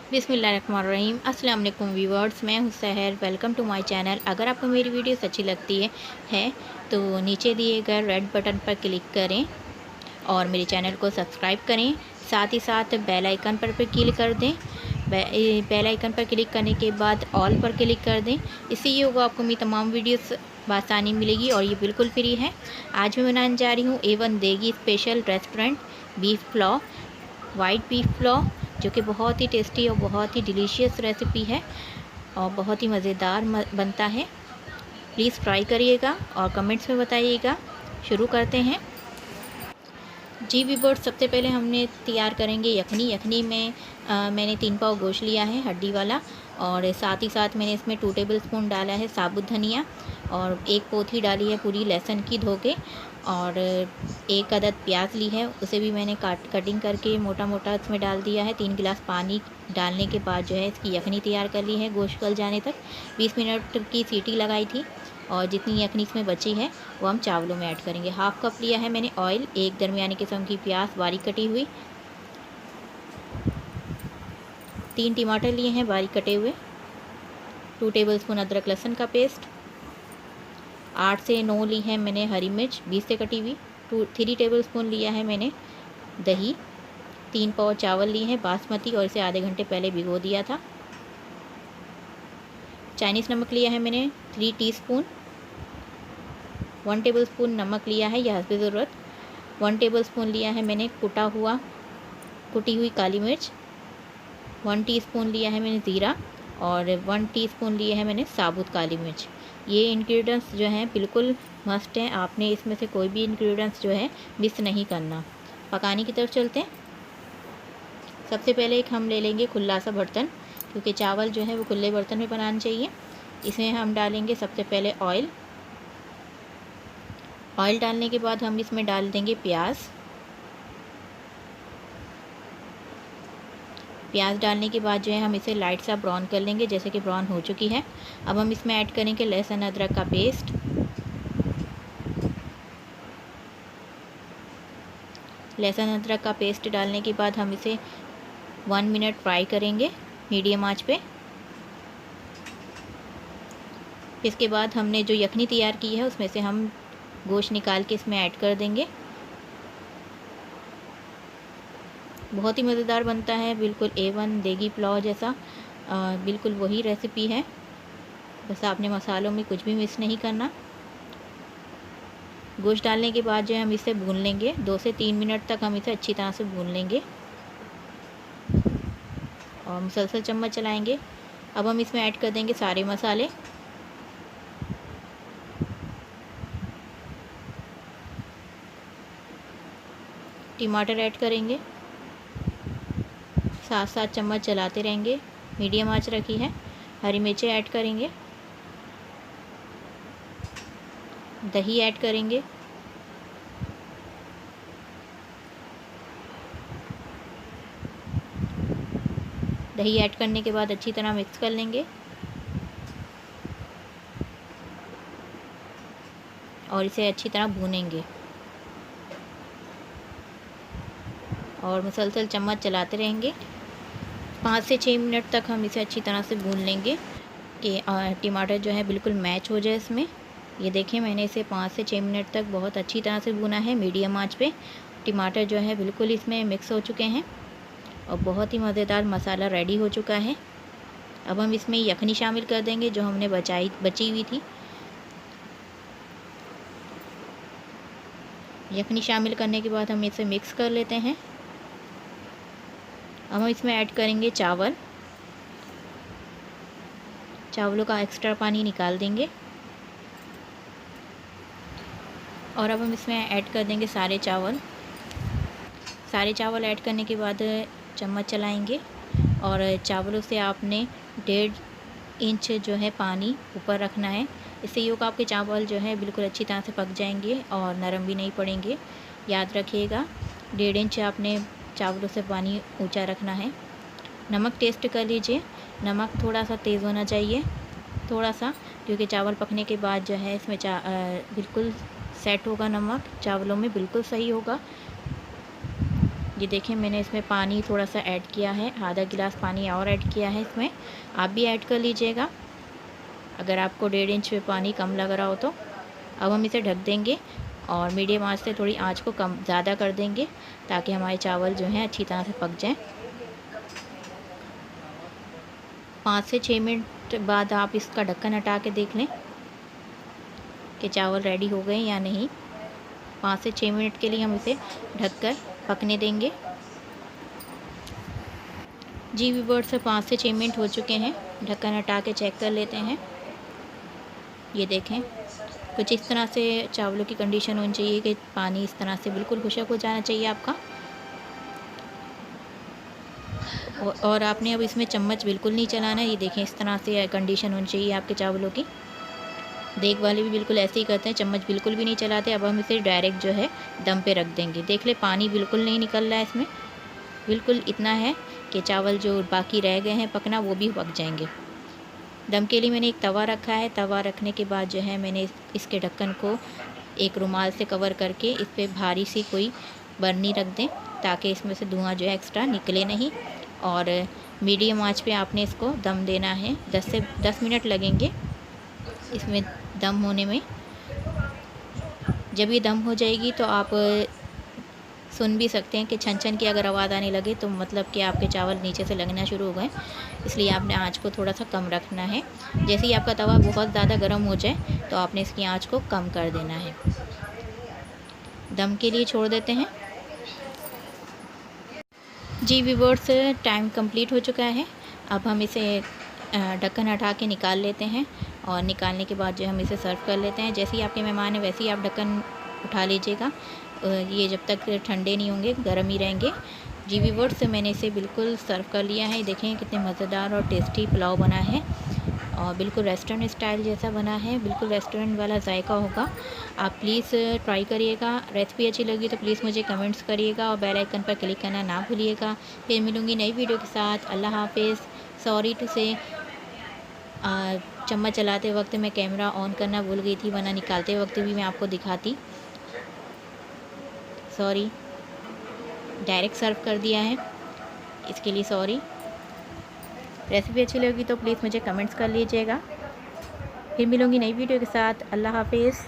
बिस्मिल्लाहिर्रहमानिर्रहीम। अस्सलाम वालेकुम व्यूअर्स, मैं हूं Sahar. Welcome to my channel. अगर आपको मेरी वीडियोस अच्छी लगती है तो नीचे दिए गए रेड बटन पर क्लिक करें और मेरे चैनल को सब्सक्राइब करें। साथ ही साथ बेल आइकन पर क्लिक कर दें। बेल आइकन पर क्लिक करने के बाद ऑल पर क्लिक कर दें। इससे ये होगा, आपको मेरी तमाम वीडियोस बआसानी मिलेगी और ये बिल्कुल फ्री है। आज मैं बनाने जा रही हूँ A1 देगी special restaurant beef pulao, white beef pulao, जो कि बहुत ही टेस्टी और बहुत ही डिलीशियस रेसिपी है और बहुत ही मज़ेदार बनता है। प्लीज़ ट्राई करिएगा और कमेंट्स में बताइएगा। शुरू करते हैं। जी व्यूअर्स, सबसे पहले हमने तैयार करेंगे यखनी। यखनी में मैंने 3 पाव गोश्त लिया है हड्डी वाला, और साथ ही साथ मैंने इसमें 2 टेबलस्पून डाला है साबुत धनिया, और 1 पोथी डाली है पूरी लहसुन की धो के, और 1 अदद प्याज ली है, उसे भी मैंने कटिंग करके मोटा मोटा इसमें डाल दिया है। 3 गिलास पानी डालने के बाद जो है इसकी यखनी तैयार कर ली है गोश्त गल जाने तक। 20 मिनट की सीटी लगाई थी, और जितनी यखनी इसमें बची है वो हम चावलों में ऐड करेंगे। हाफ़ कप लिया है मैंने ऑयल, 1 दरमियानी किस्म की प्याज बारीक कटी हुई, 3 टमाटर लिए हैं बारीक कटे हुए, 2 टेबलस्पून अदरक लहसुन का पेस्ट, 8 से 9 ली है मैंने हरी मिर्च 20 से कटी हुई, 3 टेबलस्पून लिया है मैंने दही, 3 पाव चावल लिए हैं बासमती और इसे आधे घंटे पहले भिगो दिया था। चाइनीज़ नमक लिया है मैंने 3 टीस्पून, 1 टेबलस्पून नमक लिया है यह हस्बे ज़रूरत, 1 टेबलस्पून लिया है मैंने कुटी हुई काली मिर्च, 1 टीस्पून लिया है मैंने ज़ीरा, और 1 टीस्पून लिया है मैंने साबुत काली मिर्च। ये इंग्रेडिएंट्स जो हैं बिल्कुल मस्ट हैं, आपने इसमें से कोई भी इंग्रेडिएंट्स जो है मिस नहीं करना। पकाने की तरफ चलते हैं। सबसे पहले एक हम ले लेंगे खुला सा बर्तन, क्योंकि चावल जो है वो खुले बर्तन में बनाना चाहिए। इसमें हम डालेंगे सबसे पहले ऑयल। ऑयल डालने के बाद हम इसमें डाल देंगे प्याज। प्याज डालने के बाद जो है हम इसे लाइट सा ब्राउन कर लेंगे, जैसे कि ब्राउन हो चुकी है। अब हम इसमें ऐड करेंगे लहसुन अदरक का पेस्ट। लहसुन अदरक का पेस्ट डालने के बाद हम इसे 1 मिनट फ्राई करेंगे मीडियम आंच पे। इसके बाद हमने जो यखनी तैयार की है उसमें से हम गोश्त निकाल के इसमें ऐड कर देंगे। बहुत ही मज़ेदार बनता है, बिल्कुल A1 देगी पुलाव जैसा, बिल्कुल वही रेसिपी है। बस आपने मसालों में कुछ भी मिस नहीं करना। गोश्त डालने के बाद जो है हम इसे भून लेंगे, 2 से 3 मिनट तक हम इसे अच्छी तरह से भून लेंगे और मुसलसल चम्मच चलाएंगे। अब हम इसमें ऐड कर देंगे सारे मसाले। टमाटर ऐड करेंगे, साथ साथ चम्मच चलाते रहेंगे, मीडियम आंच रखी है। हरी मिर्चें ऐड करेंगे, दही ऐड करेंगे, दही ऐड करने के बाद अच्छी तरह मिक्स कर लेंगे और इसे अच्छी तरह भूनेंगे और मुसलसल चम्मच चलाते रहेंगे। 5 से 6 मिनट तक हम इसे अच्छी तरह से भून लेंगे कि टमाटर जो है बिल्कुल मैच हो जाए इसमें। ये देखें, मैंने इसे 5 से 6 मिनट तक बहुत अच्छी तरह से भुना है मीडियम आंच पे। टमाटर जो है बिल्कुल इसमें मिक्स हो चुके हैं और बहुत ही मज़ेदार मसाला रेडी हो चुका है। अब हम इसमें यखनी शामिल कर देंगे जो हमने बची हुई थी। यखनी शामिल करने के बाद हम इसे मिक्स कर लेते हैं। अब हम इसमें ऐड करेंगे चावलों का एक्स्ट्रा पानी निकाल देंगे और अब हम इसमें ऐड कर देंगे सारे चावल ऐड करने के बाद चम्मच चलाएंगे और चावलों से आपने 1.5 इंच जो है पानी ऊपर रखना है। इससे ये होगा आपके चावल जो है बिल्कुल अच्छी तरह से पक जाएंगे और नरम भी नहीं पड़ेंगे। याद रखिएगा, 1.5 इंच आपने चावलों से पानी ऊंचा रखना है। नमक टेस्ट कर लीजिए, नमक थोड़ा सा तेज़ होना चाहिए, थोड़ा सा, क्योंकि चावल पकने के बाद जो है इसमें बिल्कुल सेट होगा, नमक चावलों में बिल्कुल सही होगा। ये देखें मैंने इसमें पानी थोड़ा सा ऐड किया है, आधा गिलास पानी और ऐड किया है इसमें, आप भी ऐड कर लीजिएगा अगर आपको 1.5 इंच पानी कम लग रहा हो तो। अब हम इसे ढक देंगे और मीडियम आंच से थोड़ी आंच को कम ज़्यादा कर देंगे ताकि हमारे चावल जो हैं अच्छी तरह से पक जाएं। 5 से 6 मिनट बाद आप इसका ढक्कन हटा के देख लें कि चावल रेडी हो गए या नहीं। 5 से 6 मिनट के लिए हम इसे ढककर पकने देंगे। जी व्यूअर्स, 5 से 6 मिनट हो चुके हैं, ढक्कन हटा के चेक कर लेते हैं। ये देखें कुछ इस तरह से चावलों की कंडीशन होनी चाहिए कि पानी इस तरह से बिल्कुल खुश्क हो जाना चाहिए आपका। और आपने अब इसमें चम्मच बिल्कुल नहीं चलाना है। ये देखें इस तरह से कंडीशन होनी चाहिए आपके चावलों की। देख वाले भी बिल्कुल ऐसे ही करते हैं, चम्मच बिल्कुल भी नहीं चलाते। अब हम इसे डायरेक्ट जो है दम पे रख देंगे। देख ले पानी बिल्कुल नहीं निकल रहा है इसमें, बिल्कुल इतना है कि चावल जो बाकी रह गए हैं पकना वो भी पक जाएंगे। दम के लिए मैंने एक तवा रखा है। तवा रखने के बाद जो है मैंने इसके ढक्कन को एक रुमाल से कवर करके इस पर भारी सी कोई बर्नी रख दें ताकि इसमें से धुआं जो है एक्स्ट्रा निकले नहीं। और मीडियम आंच पे आपने इसको दम देना है। 10 मिनट लगेंगे इसमें दम होने में। जब ये दम हो जाएगी तो आप सुन भी सकते हैं कि छन छन की अगर आवाज़ आने लगे तो मतलब कि आपके चावल नीचे से लगना शुरू हो गए, इसलिए आपने आंच को थोड़ा सा कम रखना है। जैसे ही आपका तवा बहुत ज़्यादा गर्म हो जाए तो आपने इसकी आंच को कम कर देना है। दम के लिए छोड़ देते हैं। जी व्यूअर्स, टाइम कंप्लीट हो चुका है। अब हम इसे ढक्कन हटा के निकाल लेते हैं और निकालने के बाद जो हम इसे सर्व कर लेते हैं। जैसे ही आपके मेहमान हैं वैसे ही आप ढक्कन उठा लीजिएगा। ये जब तक ठंडे नहीं होंगे गर्म ही रहेंगे। जी व्यूअर्स, मैंने इसे बिल्कुल सर्व कर लिया है। देखें कितने मज़ेदार और टेस्टी पुलाव बना है और बिल्कुल रेस्टोरेंट स्टाइल जैसा बना है, बिल्कुल रेस्टोरेंट वाला जायका होगा। आप प्लीज़ ट्राई करिएगा। रेसिपी अच्छी लगी तो प्लीज़ मुझे कमेंट्स करिएगा और बेल आइकन पर क्लिक करना ना भूलिएगा। फिर मिलूँगी नई वीडियो के साथ। अल्लाह हाफिज़। सॉरी टू से चम्मच चलाते वक्त मैं कैमरा ऑन करना भूल गई थी, वरना निकालते वक्त भी मैं आपको दिखाती। सॉरी, डायरेक्ट सर्व कर दिया है, इसके लिए सॉरी। रेसिपी अच्छी लगी तो प्लीज़ मुझे कमेंट्स कर लीजिएगा। फिर मिलूँगी नई वीडियो के साथ। अल्लाह हाफिज़।